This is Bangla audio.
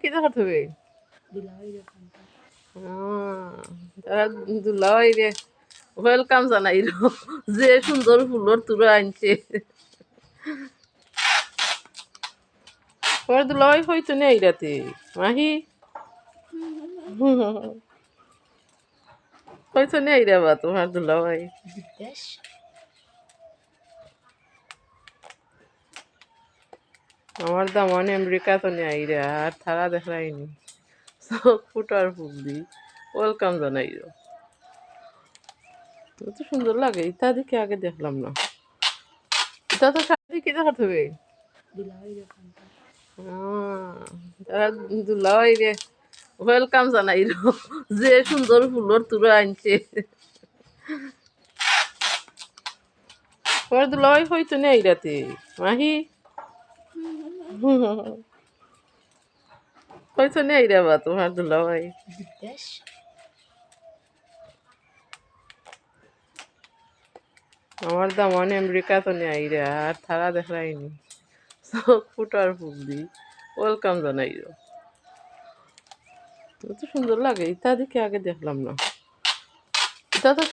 কি দেখাতে হবে? তারা দুলাভাই রে ওয়েলকাম জানাই যে সুন্দর ফুলর তুলে আনছে। তোমার দুলাভাই হয়তো নেই রাতে মাহি হয়তো নেই রে বা তোমার দুলাভাই। আমার দামন আমেরিকা তো নেই রে আর তারা দেখাইনি চোখ ফুটার ফুল দি ওয়েলকাম জানাই তো সুন্দর লাগে ইতা দেখে আগে দেখলাম না। এটা তো শাড়ি কি দেখাতে হবে? তারা দুলাভাই রে ওয়েলকাম জানাই যে সুন্দর ফুলর তুলে আনছে। তোমার দুলাভাই হয়তো নেই রাতে মাহি হয়তো নেই রে বা তোমার দুলাভাই। আমার দামন আমেরিকা তো নেই রে আর তারা দেখাইনি চোখ ফুটার ফুল দি ওয়েলকাম জানাই তো সুন্দর লাগে ইতা দেখে আগে দেখলাম না। এটা তো